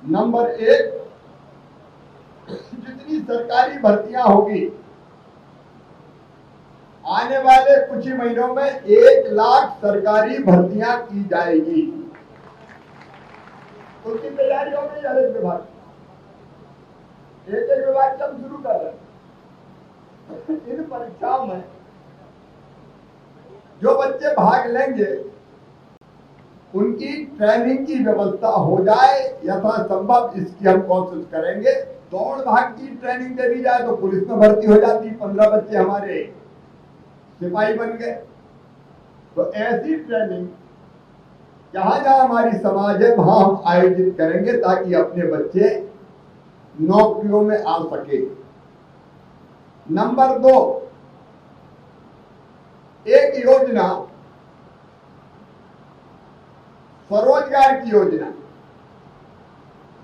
Number एक, जितनी सरकारी भर्तियां होगी आने वाले कुछ ही महीनों में 1 लाख सरकारी भर्तियां की जाएगी। उसकी तैयारी हो गई हर एक विभाग, एक एक विभाग से हम शुरू कर रहे हैं। इन परीक्षाओं में जो बच्चे भाग लेंगे उनकी ट्रेनिंग की व्यवस्था हो जाए यथासंभव, इसकी हम कोशिश करेंगे। दौड़ भाग की ट्रेनिंग दे दी जाए तो पुलिस में भर्ती हो जाती, 15 बच्चे हमारे सिपाही बन गए। तो ऐसी ट्रेनिंग जहां जहां हमारी समाज है वहां हम आयोजित करेंगे ताकि अपने बच्चे नौकरियों में आ सके। नंबर दो, एक योजना स्वरोजगार की योजना,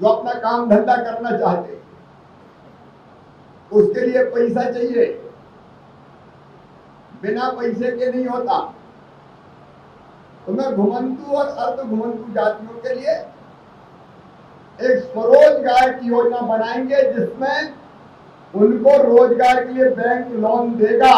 जो अपना काम धंधा करना चाहते उसके लिए पैसा चाहिए, बिना पैसे के नहीं होता। तो मैं घुमंतु और अर्ध घुमंतु जातियों के लिए एक स्वरोजगार की योजना बनाएंगे जिसमें उनको रोजगार के लिए बैंक लोन देगा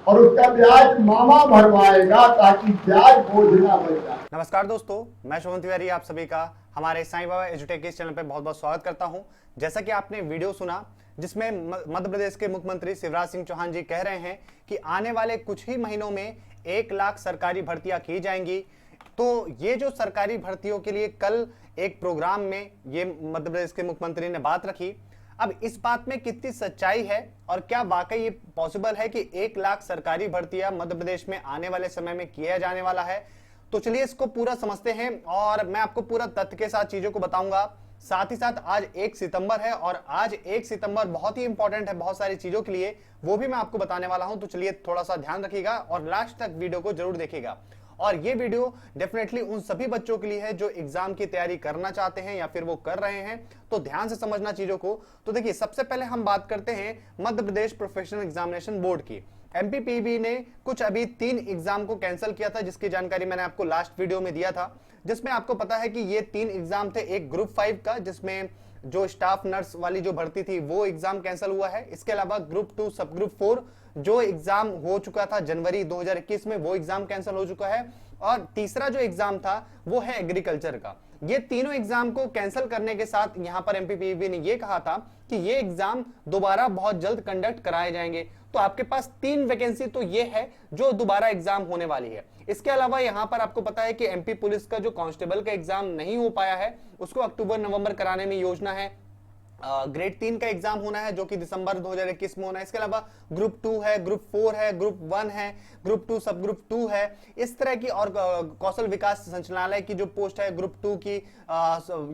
और उसका ब्याज मामा भरवाएगा ताकि ब्याज बोझ ना बन जाए। नमस्कार दोस्तों, मैं शोभन तिवारी आप सभी का हमारे साईं बाबा एजुटेक इस चैनल पर बहुत बहुत स्वागत करता हूं। जैसा कि आपने वीडियो सुना जिसमें मध्य प्रदेश के मुख्यमंत्री शिवराज सिंह चौहान जी कह रहे हैं कि आने वाले कुछ ही महीनों में 1 लाख सरकारी भर्तियां की जाएंगी। तो ये जो सरकारी भर्तियों के लिए कल एक प्रोग्राम में ये मध्य प्रदेश के मुख्यमंत्री ने बात रखी। अब इस बात में कितनी सच्चाई है और क्या वाकई ये पॉसिबल है कि 1 लाख सरकारी भर्तियां मध्य प्रदेश में आने वाले समय में किया जाने वाला है, तो चलिए इसको पूरा समझते हैं और मैं आपको पूरा तथ्य के साथ चीजों को बताऊंगा। साथ ही साथ आज 1 सितंबर है और आज 1 सितंबर बहुत ही इंपॉर्टेंट है बहुत सारी चीजों के लिए, वो भी मैं आपको बताने वाला हूं। तो चलिए थोड़ा सा ध्यान रखिएगा और लास्ट तक वीडियो को जरूर देखिएगा। और ये वीडियो डेफिनेटली उन सभी बच्चों के लिए है जो एग्जाम की तैयारी करना चाहते हैं या फिर वो कर रहे हैं, तो ध्यान से समझना चीजों को। तो देखिए, सबसे पहले हम बात करते हैं Madhya Pradesh professional examination board की। एमपीपीबी ने कुछ अभी 3 एग्जाम को कैंसिल किया था, जिसकी जानकारी मैंने आपको लास्ट वीडियो में दिया था, जिसमें आपको पता है कि ये 3 एग्जाम थे। एक ग्रुप 5 का जिसमें जो स्टाफ नर्स वाली जो भर्ती थी वो एग्जाम कैंसिल हुआ है। इसके अलावा ग्रुप 2 सब ग्रुप 4 जो एग्जाम हो चुका था जनवरी 2021 में, वो एग्जाम कैंसिल हो चुका है। और तीसरा जो एग्जाम था वो है एग्रीकल्चर का। ये तीनों एग्जाम को कैंसिल करने के साथ यहां पर एमपीपीबी ने ये कहा था कि ये एग्जाम दोबारा बहुत जल्द कंडक्ट कराए जाएंगे। तो आपके पास 3 वैकेंसी तो ये है जो दोबारा एग्जाम होने वाली है। इसके अलावा यहां पर आपको पता है कि एमपी पुलिस का जो कांस्टेबल का एग्जाम नहीं हो पाया है उसको अक्टूबर नवंबर कराने में योजना है। ग्रेड 3 का एग्जाम होना है जो कि दिसंबर 2021 में होना है। इसके अलावा ग्रुप 2 है, ग्रुप 4 है, ग्रुप 1 है, ग्रुप 2 सब ग्रुप 2 है। इस तरह की और कौशल विकास संचालनालय की जो पोस्ट है ग्रुप 2 की,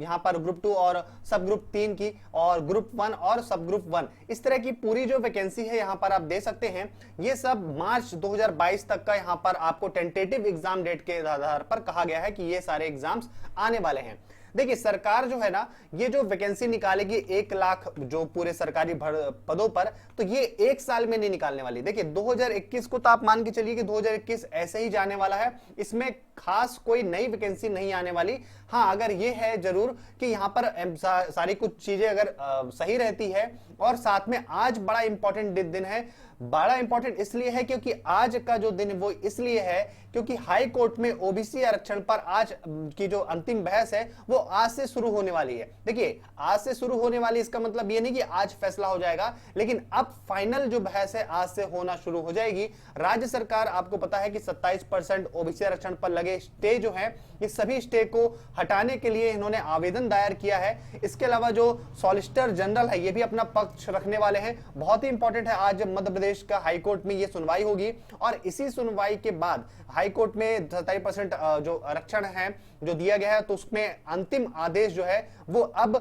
यहाँ पर ग्रुप 2 और सब ग्रुप 3 की, और ग्रुप 1 और सब ग्रुप 1, इस तरह की पूरी जो वैकेंसी है यहाँ पर आप दे सकते हैं। ये सब मार्च 2022 तक का यहाँ पर आपको टेंटेटिव एग्जाम डेट के आधार पर कहा गया है कि ये सारे एग्जाम्स आने वाले हैं। देखिए, सरकार जो है ना, ये जो वैकेंसी निकालेगी 1 लाख जो पूरे सरकारी पदों पर, तो ये 1 साल में नहीं निकालने वाली। देखिए 2021 को तो आप मान के चलिए कि 2021 ऐसे ही जाने वाला है, इसमें खास कोई नई वैकेंसी नहीं आने वाली। हाँ, अगर ये है जरूर कि यहाँ पर सारी कुछ चीजें अगर सही रहती है, और साथ में आज बड़ा इंपॉर्टेंट दिन है। बड़ा इंपॉर्टेंट इसलिए है क्योंकि आज का जो दिन वो इसलिए है क्योंकि हाई कोर्ट में ओबीसी आरक्षण पर आज की जो अंतिम बहस है वो आज से शुरू होने वाली है। देखिए, आज से शुरू होने वाली, इसका मतलब ये नहीं कि आज फैसला हो जाएगा, लेकिन अब फाइनल जो बहस है आज से होना शुरू हो जाएगी। राज्य सरकार, आपको पता है कि 27% ओबीसी आरक्षण पर लगे स्टे जो है, ये सभी स्टे को हटाने के लिए इन्होंने आवेदन दायर किया है। इसके अलावा जो सॉलिसिटर जनरल है ये भी अपना पक्ष रखने वाले हैं। बहुत ही इंपॉर्टेंट है, आज मध्य प्रदेश का हाई कोर्ट में ये सुनवाई होगी और इसी सुनवाई के बाद हाई कोर्ट में 27% जो आरक्षण है जो दिया गया है, तो उसमें अंतिम आदेश जो है वो अब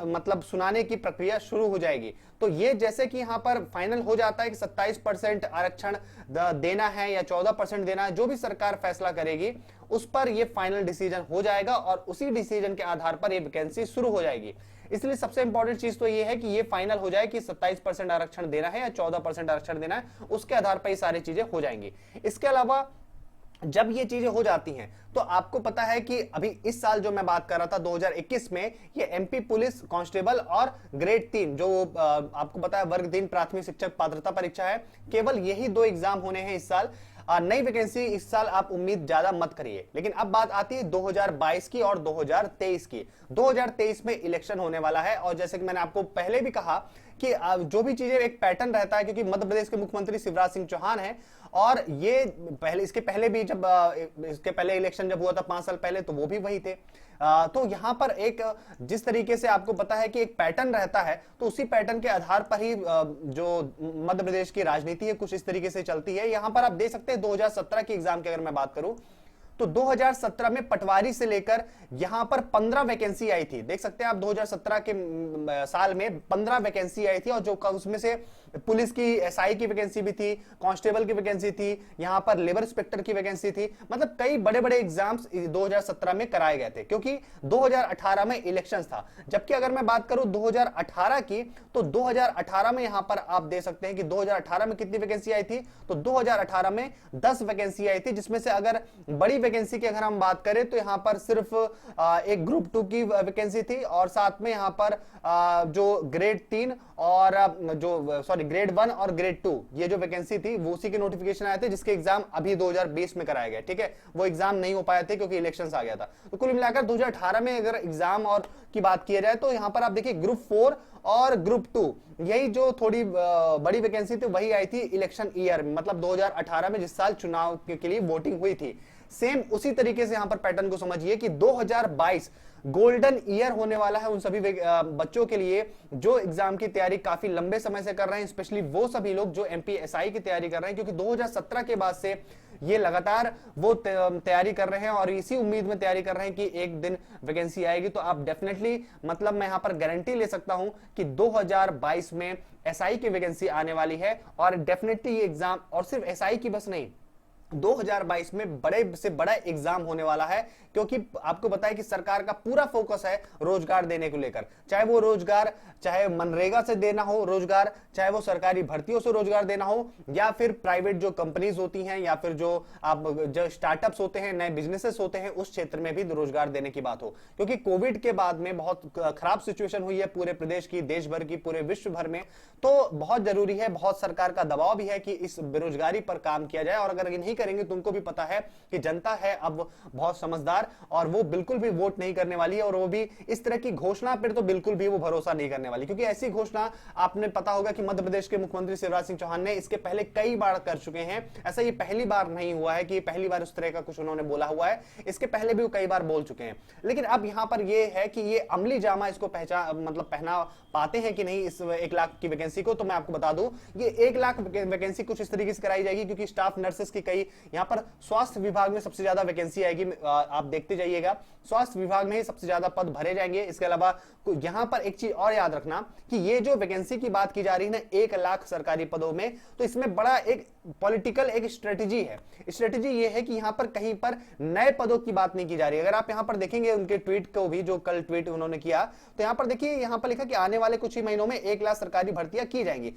मतलब सुनाने की प्रक्रिया शुरू हो जाएगी। तो ये जैसे कि यहां पर फाइनल हो जाता है कि 27% आरक्षण देना है या 14% देना है, जो भी सरकार फैसला करेगी उस पर ये फाइनल डिसीजन हो जाएगा और उसी डिसीजन के आधार पर ये वैकेंसी शुरू हो जाएगी। इसलिए सबसे इंपॉर्टेंट चीज तो ये है कि ये फाइनल हो जाए कि 27% आरक्षण देना है या 14% आरक्षण देना है, उसके आधार पर ये सारी चीजें हो जाएंगी। इसके अलावा जब ये चीजें हो जाती हैं तो आपको पता है कि अभी इस साल जो मैं बात कर रहा था 2021 में, ये एमपी पुलिस कांस्टेबल और ग्रेड 3 जो आपको पता है वर्ग 3 प्राथमिक शिक्षक पात्रता परीक्षा है, केवल यही 2 एग्जाम होने हैं इस साल। नई वैकेंसी इस साल आप उम्मीद ज्यादा मत करिए। लेकिन अब बात आती है 2022 की और 2023 की। 2023 में इलेक्शन होने वाला है और जैसे कि मैंने आपको पहले भी कहा कि जो भी चीजें एक पैटर्न रहता है, क्योंकि मध्य प्रदेश के मुख्यमंत्री शिवराज सिंह चौहान हैं और ये पहले इसके पहले भी जब इसके पहले इलेक्शन जब हुआ था 5 साल पहले, तो वो भी वही थे। तो यहां पर एक जिस तरीके से आपको पता है कि एक पैटर्न रहता है, तो उसी पैटर्न के आधार पर ही जो मध्य प्रदेश की राजनीति है कुछ इस तरीके से चलती है। यहां पर आप देख सकते हैं 2017 की एग्जाम की अगर मैं बात करूं तो 2017 में पटवारी से लेकर यहां पर 15 वैकेंसी आई थी। देख सकते हैं आप 2017 के साल में 15 वैकेंसी आई थी और जो उसमें से पुलिस की एसआई की वैकेंसी भी थी, कांस्टेबल की वैकेंसी थी, यहां पर लेबर इंस्पेक्टर की वैकेंसी थी। मतलब कई बड़े बड़े एग्जाम्स 2017 में कराए गए थे क्योंकि 2018 में इलेक्शन था। जबकि अगर मैं बात करूं 2018 की, तो 2018 में यहां पर आप देख सकते हैं कि 2018 में कितनी वैकेंसी आई थी, तो 2018 में 10 वैकेंसी आई थी, जिसमें से अगर बड़ी वैकेंसी की अगर हम बात करें तो यहां पर सिर्फ एक ग्रुप 2 की वैकेंसी थी और साथ में यहां पर जो ग्रेड 3 और ग्रेड 1 और ग्रेड 2 ये जो वैकेंसी थी वो उसी के नोटिफिकेशन आए थे, जिसके एग्जाम अभी 2020 में कराए गए। ठीक है, वो एग्जाम नहीं हो पाए थे क्योंकि इलेक्शंस आ गया था। तो कुल मिलाकर 2018 में अगर एग्जाम और की बात किया जाए तो यहां पर आप देखिए ग्रुप 4 और ग्रुप 2 यही जो थोड़ी बड़ी वैकेंसी थी वही आई थी इलेक्शन ईयर में, मतलब 2018 में जिस साल चुनाव के लिए वोटिंग हुई थी। सेम उसी तरीके से यहां पर पैटर्न को समझिए कि 2022 गोल्डन ईयर होने वाला है उन सभी बच्चों के लिए जो एग्जाम की तैयारी काफी लंबे समय से कर रहे हैं, स्पेशली वो सभी लोग जो एमपीएसआई की तैयारी कर रहे हैं, क्योंकि 2017 के बाद से ये लगातार वो तैयारी कर रहे हैं और इसी उम्मीद में तैयारी कर रहे हैं कि एक दिन वैकेंसी आएगी। तो आप डेफिनेटली, मतलब मैं यहां पर गारंटी ले सकता हूं कि 2022 में एसआई की वैकेंसी आने वाली है और डेफिनेटली ये एग्जाम, और सिर्फ एसआई की बस नहीं, 2022 में बड़े से बड़ा एग्जाम होने वाला है, क्योंकि आपको पता है कि सरकार का पूरा फोकस है रोजगार देने को लेकर। चाहे वो रोजगार, चाहे मनरेगा से देना हो रोजगार, चाहे वो सरकारी भर्तियों से रोजगार देना हो, या फिर प्राइवेट जो कंपनीज होती हैं, या फिर जो स्टार्टअप्स होते हैं, नए बिजनेसेस होते हैं, उस क्षेत्र में भी रोजगार देने की बात हो। क्योंकि कोविड के बाद में बहुत खराब सिचुएशन हुई है पूरे प्रदेश की, देश भर की, पूरे विश्व भर में। तो बहुत जरूरी है, बहुत सरकार का दबाव भी है कि इस बेरोजगारी पर काम किया जाए। और अगर नहीं करेंगे, तुमको भी पता है कि जनता है अब बहुत समझदार और वो बिल्कुल भी वोट नहीं करने वाली है, और वो भी इस तरह की घोषणा पर तो बिल्कुल भी वो भरोसा नहीं करने वाली। क्योंकि ऐसी घोषणा आपने पता होगा कि मध्य प्रदेश के मुख्यमंत्री शिवराज सिंह चौहान ने इसके पहले कई बार कर चुके हैं। ऐसा ये पहली बार नहीं हुआ है कि पहली बार उस तरह का कुछ उन्होंने बोला हुआ है, इसके पहले भी वो कई बार बोल चुके हैं। लेकिन अब यहां पर ये है कि ये अमली जामा इसको पहना पाते हैं कि नहीं इस 1 लाख की वैकेंसी को। तो मैं आपको बता दूं, ये 1 लाख वैकेंसी कुछ इस तरीके से कराई जाएगी क्योंकि स्टाफ नर्सेस की कई, यहां पर स्वास्थ्य विभाग में सबसे ज्यादा वैकेंसी आएगी, आप देखते जाइएगा, स्वास्थ्य विभाग में ही सबसे ज्यादा पद भरे जाएंगे। इसके अलावा यहां पर एक चीज और याद रखना कि ये जो वैकेंसी की बात की जा रही है ना 1 लाख सरकारी पदों में, तो इसमें बड़ा एक पॉलिटिकल एक स्ट्रेटेजी है। स्ट्रेटेजी ये है कि यहां पर कहीं पर नए पदों की बात नहीं की जा रही है। अगर आप यहां पर देखेंगे उनके ट्वीट को भी, जो कल ट्वीट उन्होंने किया, तो यहां पर देखिए, यहां पर लिखा कि आने वाले कुछ ही महीनों में 1 लाख सरकारी भर्तियां की जाएंगी।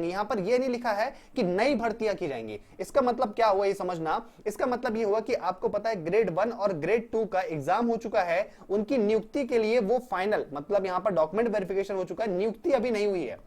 यहां पर यह नहीं लिखा है कि नई भर्तियां की जाएंगी। इसका मतलब क्या हुआ ये समझना, इसका मतलब ये हुआ कि आपको पता है ग्रेड 1 और ग्रेड 2 का एग्जाम हो चुका है, उनकी नियुक्ति के लिए वो फाइनल, मतलब यहां पर डॉक्यूमेंट वेरिफिकेशन हो चुका है, नियुक्ति अभी नहीं हुई है।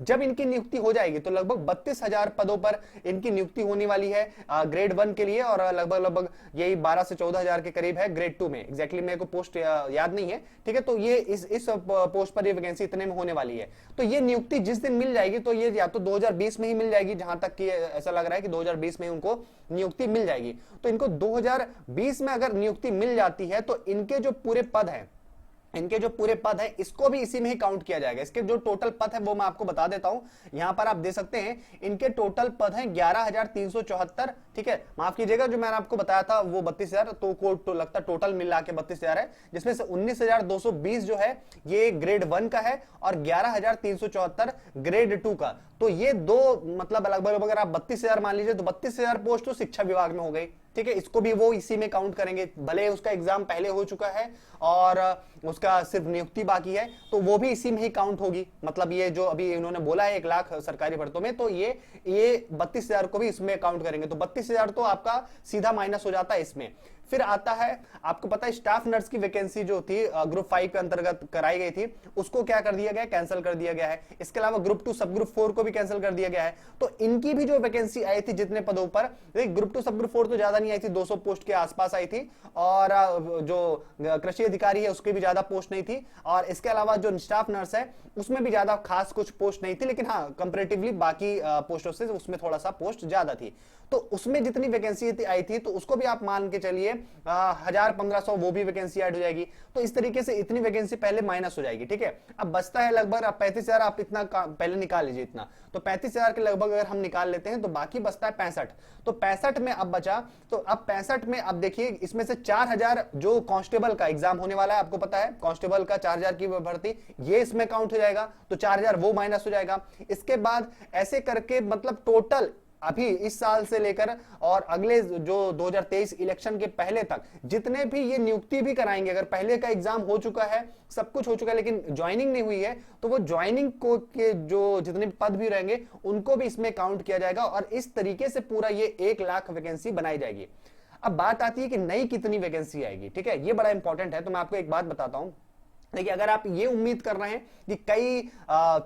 जब इनकी नियुक्ति हो जाएगी तो लगभग 32,000 पदों पर इनकी नियुक्ति होने वाली है ग्रेड 1 के लिए, और लगभग यही 12 से 14,000 के करीब है ग्रेड 2 में। एग्जैक्टली मेरे को पोस्ट याद नहीं है, ठीक है। तो ये इस पोस्ट पर ये वैकेंसी इतने में होने वाली है। तो ये नियुक्ति जिस दिन मिल जाएगी, तो ये या तो 2020 में ही मिल जाएगी, जहां तक कि ऐसा लग रहा है कि 2020 में उनको नियुक्ति मिल जाएगी। तो इनको 2020 में अगर नियुक्ति मिल जाती है तो इनके जो पूरे पद हैं, इसको भी इसी में ही काउंट किया जाएगा। इसके जो टोटल पद है वो मैं आपको बता देता हूं। यहां पर आप देख सकते हैं इनके टोटल पद हैं 11,374, ठीक है। माफ कीजिएगा, जो मैंने आपको बताया था वो 32,000, तो लगता टोटल मिला के 32,000 है, जिसमें से 19,220 जो है ये ग्रेड 1 का है और 11,374 ग्रेड 2 का। तो ये दो, मतलब लगभग अगर आप 32,000 मान लीजिए तो 32,000 पोस्ट तो शिक्षा विभाग में हो गई। ठीक है, इसको भी वो इसी में काउंट करेंगे, भले उसका एग्जाम पहले हो चुका है और उसका सिर्फ नियुक्ति बाकी है, तो वो भी इसी में ही काउंट होगी। मतलब ये जो अभी इन्होंने बोला है 1 लाख सरकारी भर्तियों में, तो ये 32,000 को भी इसमें काउंट करेंगे, तो 32,000 तो आपका सीधा माइनस हो जाता है इसमें। फिर आता है, आपको पता है स्टाफ नर्स की वैकेंसी जो थी ग्रुप 5 के अंतर्गत कराई गई थी, उसको क्या कर दिया गया, कैंसिल कर दिया गया है। इसके अलावा ग्रुप 2 सब ग्रुप 4 को भी कैंसिल कर दिया गया है। तो इनकी भी जो वैकेंसी आई थी जितने पदों पर, ग्रुप 2 सब ग्रुप 4 तो ज्यादा नहीं आई थी, 200 पोस्ट के आसपास आई थी, और जो कृषि अधिकारी है उसकी भी ज्यादा पोस्ट नहीं थी, और इसके अलावा जो स्टाफ नर्स है उसमें भी ज्यादा खास कुछ पोस्ट नहीं थी, लेकिन हाँ कंपैरेटिवली बाकी पोस्टों से उसमें थोड़ा सा पोस्ट ज्यादा थी। तो उसमें जितनी वैकेंसी आई थी तो उसको भी आप मान के चलिए 1,000-1,500 वो भी वैकेंसी ऐड हो जाएगी। तो इस तरीके से इतनी वैकेंसी पहले माइनस हो जाएगी। ठीक है, अब बचता है लगभग 35,000, आप इतना पहले निकाल लीजिए इतना, तो 35,000 के लगभग अगर हम निकाल लेते हैं तो बाकी बचता है 65। तो 65 में अब बचा, तो अब 65 में अब देखिए इसमें से 4,000 जो कांस्टेबल का एग्जाम होने वाला है, आपको पता है कांस्टेबल का 4,000 की भर्ती, ये इसमें काउंट हो जाएगा, तो 4,000 वो माइनस हो जाएगा। इसके बाद ऐसे करके मतलब टोटल अभी इस साल से लेकर और अगले जो 2023 इलेक्शन के पहले तक जितने भी ये नियुक्ति भी कराएंगे, अगर पहले का एग्जाम हो चुका है, सब कुछ हो चुका है, लेकिन ज्वाइनिंग नहीं हुई है, तो वो ज्वाइनिंग को के जो जितने पद भी रहेंगे उनको भी इसमें काउंट किया जाएगा, और इस तरीके से पूरा ये 1 लाख वैकेंसी बनाई जाएगी। अब बात आती है कि नई कितनी वैकेंसी आएगी। ठीक है, ये बड़ा इंपॉर्टेंट है। तो मैं आपको एक बात बताता हूं, देखिए अगर आप ये उम्मीद कर रहे हैं कि कई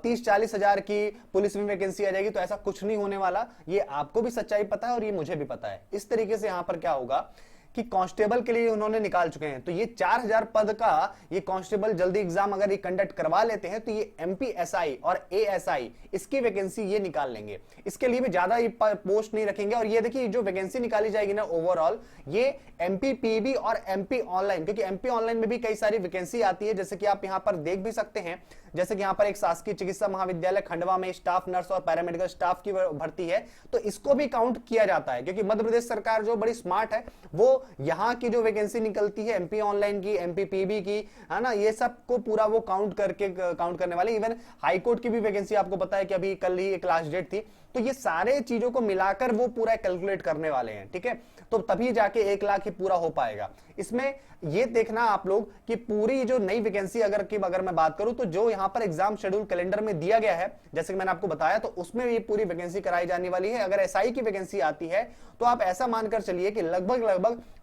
30-40 हजार की पुलिस में वैकेंसी आ जाएगी, तो ऐसा कुछ नहीं होने वाला। ये आपको भी सच्चाई पता है और ये मुझे भी पता है। इस तरीके से यहां पर क्या होगा कि कांस्टेबल के लिए उन्होंने निकाल चुके हैं, तो ये 4,000 पद का ये कांस्टेबल जल्दी एग्जाम अगर ये कंडक्ट करवा लेते हैं तो ये एमपीएसआई और एएसआई इसकी वैकेंसी ये निकाल लेंगे। इसके लिए भी ज्यादा ये पोस्ट नहीं रखेंगे, और ये देखिए जो वैकेंसी निकाली जाएगी ना ओवरऑल, ये एमपीपीबी और एमपी ऑनलाइन, क्योंकि एमपी ऑनलाइन में भी कई सारी वैकेंसी आती है, जैसे कि आप यहां पर देख भी सकते हैं। जैसे कि यहां पर एक शासकीय चिकित्सा महाविद्यालय खंडवा में स्टाफ नर्स और पैरामेडिकल स्टाफ की भर्ती है, तो इसको भी काउंट किया जाता है, क्योंकि मध्य प्रदेश सरकार जो बड़ी स्मार्ट है, वो यहां की जो वैकेंसी निकलती है एमपी ऑनलाइन की, एमपीपीबी की, है ना, ये सब को पूरा वो काउंट करने वाले। इवन हाईकोर्ट की भी वैकेंसी आपको पता है कि अभी कल ही एक लास्ट डेट थी, तो ये सारे चीजों को मिलाकर वो पूरा कैलकुलेट करने वाले हैं। ठीक है, तो तभी जाके 1 लाख ही पूरा हो पाएगा। इसमें ये देखना आप लोग कि पूरी जो नई वैकेंसी अगर मैं बात करूं, तो जो यहां पर एग्जाम शेड्यूल कैलेंडर में दिया गया है, जैसे कि मैंने आपको बताया, तो उसमें ये पूरी वैकेंसी कराई जाने वाली है। अगर एसआई की वैकेंसी आती है तो आप ऐसा मानकर चलिए कि लगभग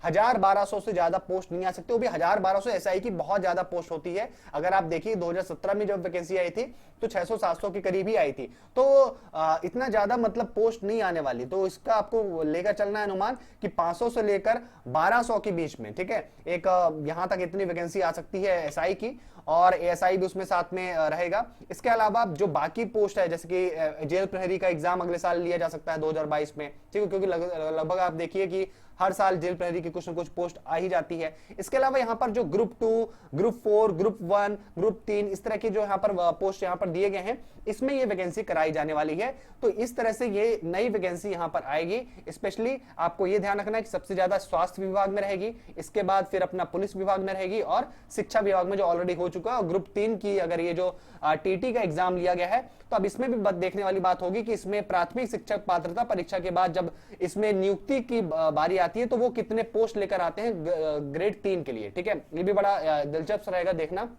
1,000-1,200 से ज्यादा पोस्ट नहीं आ सकते, वो भी 1,000-1,200 एसआई की बहुत ज्यादा पोस्ट होती है। अगर आप देखिए 2017 में जब वैकेंसी आई थी तो 600-700 के करीब ही आई थी, तो इतना ज्यादा मतलब पोस्ट नहीं आने वाली। तो इसका आपको लेकर चलना है अनुमान कि 500 से लेकर 1,200 के बीच में, ठीक है, एक यहां तक इतनी वैकेंसी आ सकती है एसआई की, और एएसआई भी उसमें साथ में रहेगा। इसके अलावा जो बाकी पोस्ट है, जैसे कि जेल प्रहरी का एग्जाम अगले साल लिया जा सकता है 2022 में, ठीक है, क्योंकि लगभग आप देखिए कि हर साल जेल प्रहरी की कुछ न कुछ पोस्ट आ ही जाती है। इसके अलावा यहाँ पर जो ग्रुप 2, ग्रुप 4, ग्रुप 1, ग्रुप 3 इस तरह के जो यहाँ पर पोस्ट यहाँ पर दिए गए हैं, इसमें ये वैकेंसी कराई जाने वाली है। तो इस तरह से ये नई वैकेंसी यहाँ पर आएगी। स्पेशली आपको ये ध्यान रखना है कि सबसे ज्यादा स्वास्थ्य विभाग में रहेगी, इसके बाद फिर अपना पुलिस विभाग में रहेगी, और शिक्षा विभाग में जो ऑलरेडी हो चुका है। और ग्रुप 3 की अगर ये जो टीटी का एग्जाम लिया गया है, तो अब इसमें भी देखने वाली बात होगी कि इसमें प्राथमिक शिक्षक पात्रता परीक्षा के बाद जब इसमें नियुक्ति की बारी आती है, तो वो कितने पोस्ट लेकर आते हैं ग्रेड 3 के लिए। ठीक है, ये भी बड़ा दिलचस्प रहेगा देखना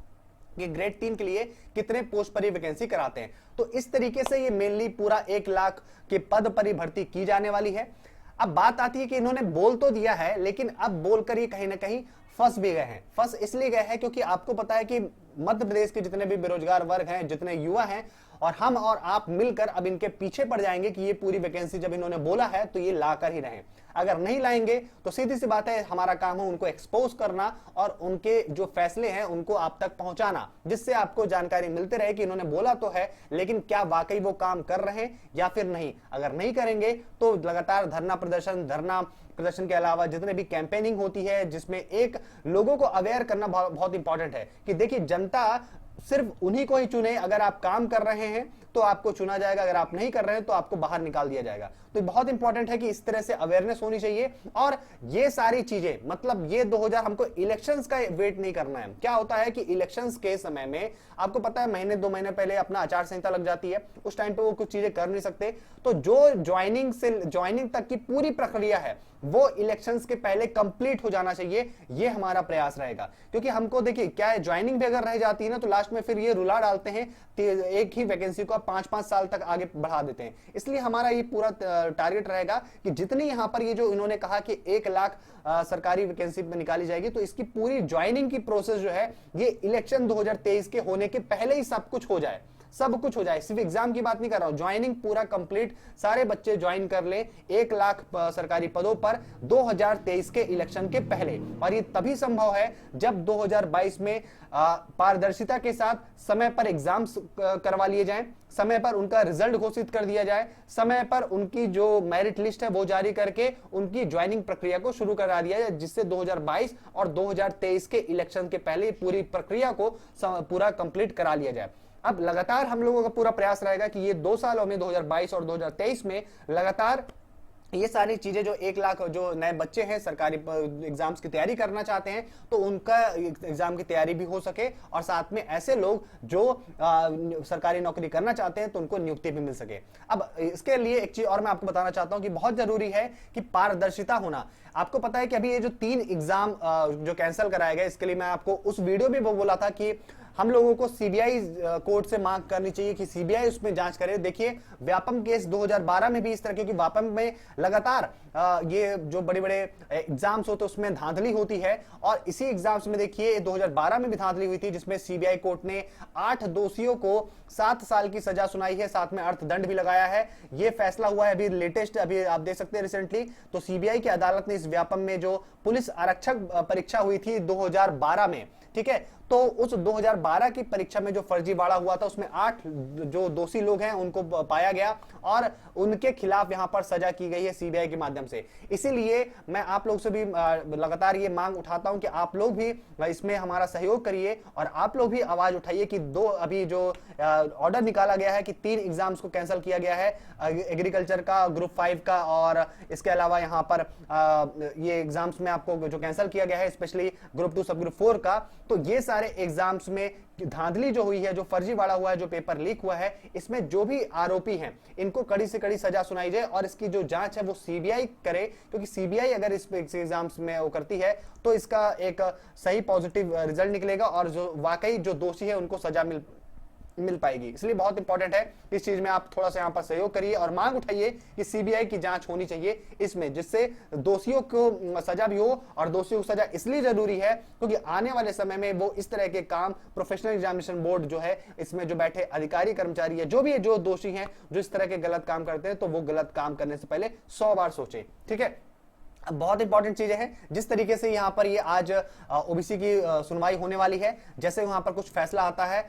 कि ग्रेड 3 के लिए कितने पोस्ट पर वैकेंसी कराते हैं। तो इस तरीके से ये मेनली पूरा 1 लाख के पद पर भर्ती की जाने वाली है। अब बात आती है कि इन्होंने बोल तो दिया है, लेकिन अब बोलकर ये कहीं ना कहीं फंस भी गए हैं। फंस इसलिए गए हैं क्योंकि आपको पता है कि मध्य प्रदेश के जितने भी बेरोजगार वर्ग हैं, जितने युवा हैं, और हम और आप मिलकर अब इनके पीछे पड़ जाएंगे कि ये पूरी वैकेंसी जब इन्होंने बोला है तो ये लाकर ही रहें। अगर नहीं लाएंगे तो सीधी सी बात है, हमारा काम है उनको एक्सपोज करना और उनके जो फैसले हैं उनको आप तक पहुंचाना, जिससे आपको जानकारी मिलते रहे कि इन्होंने बोला तो है, लेकिन क्या वाकई वो काम कर रहे हैं या फिर नहीं। अगर नहीं करेंगे तो लगातार धरना प्रदर्शन के अलावा जितने भी कैंपेनिंग होती है, जिसमें एक लोगों को अवेयर करना बहुत इंपॉर्टेंट है कि देखिए जनता सिर्फ उन्हीं को ही चुने। अगर आप काम कर रहे हैं तो आपको चुना जाएगा, अगर आप नहीं कर रहे हैं तो आपको बाहर निकाल दिया जाएगा। तो बहुत इंपॉर्टेंट है कि इस तरह से अवेयरनेस होनी चाहिए। और ये सारी चीजें मतलब ये 2000 हमको इलेक्शंस का वेट नहीं करना है। क्या होता है कि इलेक्शंस के समय में आपको पता है महीने 2 महीने पहले अपना आचार संहिता लग जाती है, उस टाइम पे वो कुछ चीजें कर नहीं सकते। तो जो ज्वाइनिंग तक की पूरी प्रक्रिया है वो इलेक्शंस के पहले कंप्लीट हो जाना चाहिए। ये हमारा प्रयास रहेगा, क्योंकि हमको देखिए क्या है, ज्वाइनिंग भी अगर रह जाती है ना तो लास्ट में फिर ये रुला डालते हैं, एक ही वैकेंसी को 5-5 साल तक आगे बढ़ा देते हैं। इसलिए हमारा ये पूरा टारगेट रहेगा कि जितनी यहां पर ये जो इन्होंने कहा कि 1 लाख सरकारी वैकेंसी में निकाली जाएगी, तो इसकी पूरी ज्वाइनिंग की प्रोसेस जो है ये इलेक्शन 2023 के होने के पहले ही सब कुछ हो जाए, सब कुछ हो जाए। सिर्फ एग्जाम की बात नहीं कर रहा हूं, ज्वाइनिंग पूरा कंप्लीट, सारे बच्चे ज्वाइन कर ले 1 लाख सरकारी पदों पर 2023 के इलेक्शन के पहले। और ये तभी संभव है जब 2022 में पारदर्शिता के साथ समय पर एग्जाम्स करवा लिए जाएं, समय पर उनका रिजल्ट घोषित कर दिया जाए, समय पर उनकी जो मेरिट लिस्ट है वो जारी करके उनकी ज्वाइनिंग प्रक्रिया को शुरू करा दिया जाए, जिससे 2022 और 2023 के इलेक्शन के पहले पूरी प्रक्रिया को पूरा कंप्लीट करा लिया जाए। अब लगातार हम लोगों का पूरा प्रयास रहेगा कि ये 2 सालों में 2022 और 2023 में लगातार ये सारी चीजें, जो 1 लाख जो नए बच्चे हैं सरकारी एग्जाम्स की तैयारी करना चाहते हैं, तो उनका एग्जाम की तैयारी भी हो सके, और साथ में ऐसे लोग जो सरकारी नौकरी करना चाहते हैं तो उनको नियुक्ति भी मिल सके। अब इसके लिए एक चीज और मैं आपको बताना चाहता हूं कि बहुत जरूरी है कि पारदर्शिता होना। आपको पता है कि अभी ये जो 3 एग्जाम जो कैंसिल कराए गए, इसके लिए मैं आपको उस वीडियो में वो बोला था कि हम लोगों को सीबीआई कोर्ट से मांग करनी चाहिए कि सीबीआई उसमें जांच करे। देखिए व्यापम केस 2012 में भी इस तरह, क्योंकि व्यापम में लगातार ये जो बड़े बड़े एग्जाम्स होते हैं उसमें धांधली होती है, और इसी एग्जाम्स में देखिए 2012 में भी धांधली हुई थी, जिसमें सीबीआई कोर्ट ने 8 दोषियों को 7 साल की सजा सुनाई है, साथ में अर्थदंड भी लगाया है। ये फैसला हुआ है अभी लेटेस्ट, अभी आप देख सकते हैं रिसेंटली। तो सीबीआई की अदालत ने इस व्यापम में जो पुलिस आरक्षक परीक्षा हुई थी 2012 में, ठीक है, तो उस 2012 की परीक्षा में जो फर्जीवाड़ा हुआ था उसमें 8 जो दोषी लोग हैं उनको पाया गया, और उनके खिलाफ यहां पर सजा की गई है सीबीआई के माध्यम से। इसीलिए मैं आप लोग से भी लगातार ये मांग उठाता हूं कि आप लोग भी इसमें हमारा सहयोग करिए, और आप लोग भी आवाज उठाइए कि अभी जो ऑर्डर निकाला गया है कि 3 एग्जाम्स को कैंसिल किया गया है, एग्रीकल्चर का, ग्रुप 5 का, और इसके अलावा यहां पर ये एग्जाम्स में आपको जो कैंसिल किया गया है स्पेशली ग्रुप 2 सब ग्रुप 4 का, तो ये सारे एग्जाम्स में धांधली जो हुई है, जो फर्जीवाड़ा हुआ है, जो पेपर लीक हुआ है, इसमें जो भी आरोपी हैं इनको कड़ी से कड़ी सजा सुनाई जाए, और इसकी जो जांच है वो सीबीआई करे, क्योंकि सीबीआई अगर इस एग्जाम्स में वो करती है तो इसका एक सही पॉजिटिव रिजल्ट निकलेगा, और जो वाकई जो दोषी है उनको सजा मिल पाएगी। इसलिए बहुत इंपॉर्टेंट है इस चीज में आप थोड़ा सा यहां पर सहयोग करिए और मांग उठाइए कि सीबीआई की जांच होनी चाहिए इसमें, जिससे दोषियों को सजा भी हो। और दोषियों को सजा इसलिए जरूरी है क्योंकि आने वाले समय में वो इस तरह के काम, प्रोफेशनल एग्जामिनेशन बोर्ड जो है, इसमें जो बैठे अधिकारी कर्मचारी है, जो भी है, जो दोषी हैं, जो इस तरह के गलत काम करते हैं, तो वो गलत काम करने से पहले 100 बार सोचे। ठीक है, अब बहुत इंपॉर्टेंट चीजें हैं जिस तरीके से यहाँ पर ये आज ओबीसी की सुनवाई होने वाली है। जैसे वहां पर कुछ फैसला आता है,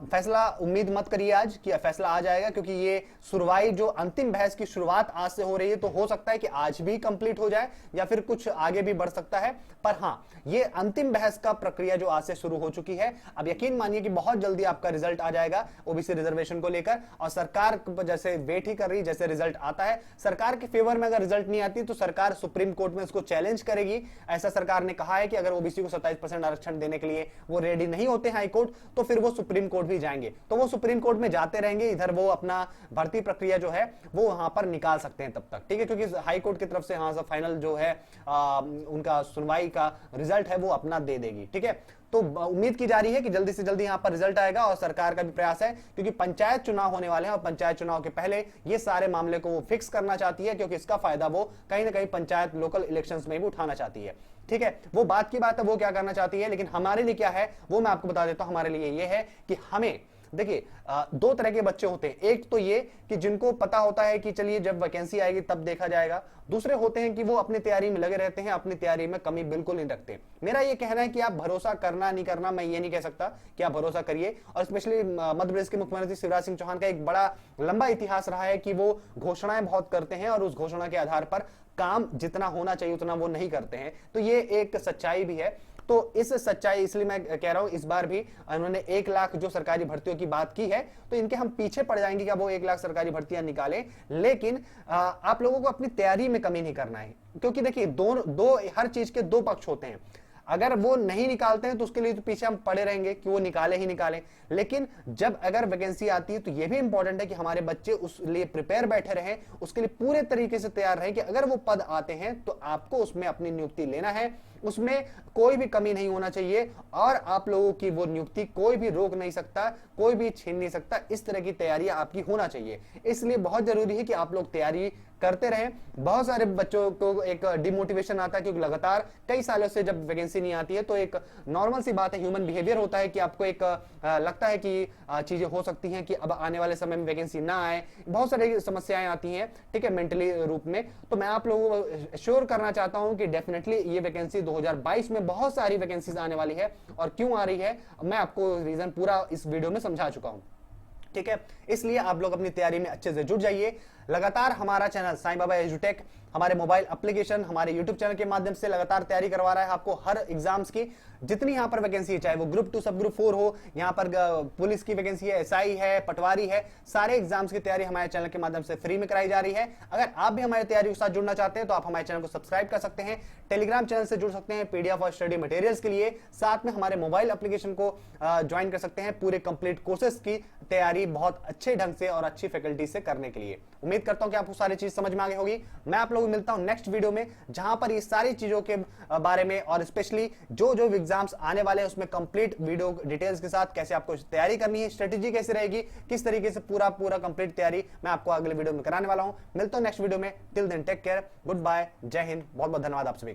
फैसला उम्मीद मत करिए आज कि फैसला आ जाएगा, क्योंकि ये सुनवाई जो अंतिम बहस की शुरुआत आज से हो रही है, तो हो सकता है कि आज भी कंप्लीट हो जाए या फिर कुछ आगे भी बढ़ सकता है। पर हाँ, ये अंतिम बहस का प्रक्रिया जो आज से शुरू हो चुकी है, अब यकीन मानिए कि बहुत जल्दी आपका रिजल्ट आ जाएगा ओबीसी रिजर्वेशन को लेकर। और सरकार जैसे वेट ही कर रही, जैसे रिजल्ट आता है, सरकार के फेवर में अगर रिजल्ट नहीं आती तो सरकार सुप्रीम कोर्ट में इसको चैलेंज करेगी। ऐसा सरकार ने कहा है कि अगर ओबीसी को 27% आरक्षण देने के लिए वो रेडी नहीं होते हाई कोर्ट, तो फिर वो सुप्रीम कोर्ट भी जाएंगे। तो वो सुप्रीम कोर्ट में जाते रहेंगे, इधर वो अपना भर्ती प्रक्रिया जो है वो वहां पर निकाल सकते हैं तब तक। ठीक है, क्योंकि हाई कोर्ट की तरफ से हाँ फाइनल जो है उनका सुनवाई का रिजल्ट है वो अपना दे देगी। ठीक है, तो उम्मीद की जा रही है कि जल्दी से जल्दी यहां पर रिजल्ट आएगा, और सरकार का भी प्रयास है क्योंकि पंचायत चुनाव होने वाले हैं, और पंचायत चुनाव के पहले ये सारे मामले को वो फिक्स करना चाहती है, क्योंकि इसका फायदा वो कहीं ना कहीं पंचायत लोकल इलेक्शंस में भी उठाना चाहती है। ठीक है, वो बात की बात है, वो क्या करना चाहती है, लेकिन हमारे लिए क्या है वो मैं आपको बता देता हूं। हमारे लिए ये है कि हमें देखिए 2 तरह के बच्चे होते हैं। एक तो ये कि जिनको पता होता है कि चलिए जब वैकेंसी आएगी तब देखा जाएगा। दूसरे होते हैं कि वो अपनी तैयारी में लगे रहते हैं, अपनी तैयारी में कमी बिल्कुल नहीं रखते। मेरा ये कहना है कि आप भरोसा करना नहीं करना, मैं ये नहीं कह सकता कि आप भरोसा करिए। और स्पेशली मध्य प्रदेश के मुख्यमंत्री शिवराज सिंह चौहान का एक बड़ा लंबा इतिहास रहा है कि वो घोषणाएं बहुत करते हैं, और उस घोषणा के आधार पर काम जितना होना चाहिए उतना वो नहीं करते हैं। तो ये एक सच्चाई भी है। तो इस सच्चाई, इसलिए मैं कह रहा हूं इस बार भी उन्होंने 1 लाख जो सरकारी भर्तियों की बात की है, तो इनके हम पीछे पड़ जाएंगे कि वो 1 लाख सरकारी भर्तियां निकाले। लेकिन आप लोगों को अपनी तैयारी में कमी नहीं करना है, क्योंकि देखिए दो हर चीज के 2 पक्ष होते हैं। अगर वो नहीं निकालते हैं तो उसके लिए तो पीछे हम पड़े रहेंगे कि वो निकाले ही निकाले। लेकिन जब अगर वैकेंसी आती है तो ये भी इंपॉर्टेंट है कि हमारे बच्चे उस लिए प्रिपेयर बैठे रहें, उसके लिए पूरे तरीके से तैयार रहें कि अगर वो पद आते हैं तो आपको उसमें अपनी नियुक्ति लेना है, उसमें कोई भी कमी नहीं होना चाहिए और आप लोगों की वो नियुक्ति कोई भी रोक नहीं सकता, कोई भी छीन नहीं सकता। इस तरह की तैयारी आपकी होना चाहिए। इसलिए बहुत जरूरी है कि आप लोग तैयारी करते रहें। बहुत सारे बच्चों को एक डिमोटिवेशन आता है क्योंकि लगातार कई सालों से जब वैकेंसी नहीं आती है तो एक नॉर्मल सी बात है, ह्यूमन बिहेवियर होता है कि आपको एक लगता है कि चीजें हो सकती हैं कि अब आने वाले समय में वैकेंसी ना आए, बहुत सारी समस्याएं आती हैं, ठीक है, मेंटली रूप में। तो मैं आप लोगों को श्योर करना चाहता हूं कि डेफिनेटली ये वैकेंसी 2022 में बहुत सारी वैकेंसीज आने वाली है और क्यों आ रही है मैं आपको रीजन पूरा इस वीडियो में समझा चुका हूं, ठीक है। इसलिए आप लोग अपनी तैयारी में अच्छे से जुट जाइए। लगातार हमारा चैनल साईं बाबा एजुटेक हमारे मोबाइल एप्लीकेशन, हमारे यूट्यूब चैनल के माध्यम से लगातार तैयारी करवा रहा है आपको हर एग्जाम्स की। जितनी यहाँ पर वैकेंसी है, चाहे वो ग्रुप 2 सब ग्रुप 4 हो, यहाँ पर पुलिस की वैकेंसी है, एसआई है, पटवारी है, सारे एग्जाम्स की तैयारी हमारे चैनल के माध्यम से फ्री में कराई जा रही है। अगर आप भी हमारी तैयारी के साथ जुड़ना चाहते हैं तो आप हमारे चैनल को सब्सक्राइब कर सकते हैं, टेलीग्राम चैनल से जुड़ सकते हैं पीडीएफ और स्टडी मटेरियल्स के लिए, साथ में हमारे मोबाइल एप्लीकेशन को ज्वाइन कर सकते हैं पूरे कंप्लीट कोर्सेज की तैयारी बहुत अच्छे ढंग से और अच्छी फैकल्टी से करने के लिए। उम्मीद करता हूं कि आपको सारी चीज समझ में आ गई होगी। मैं आप लोगों को मिलता हूं नेक्स्ट वीडियो में, जहां पर ये सारी चीजों के बारे में और स्पेशली जो जो एग्जाम्स आने वाले हैं उसमें कंप्लीट वीडियो डिटेल्स के साथ कैसे आपको तैयारी करनी है, स्ट्रेटेजी कैसे रहेगी, किस तरीके से पूरा कंप्लीट तैयारी मैं आपको अगले वीडियो में कराने वाला हूं। मिलता हूं नेक्स्ट वीडियो में। Till then take care, goodbye, Jai Hind, बहुत बहुत धन्यवाद आप सभी का।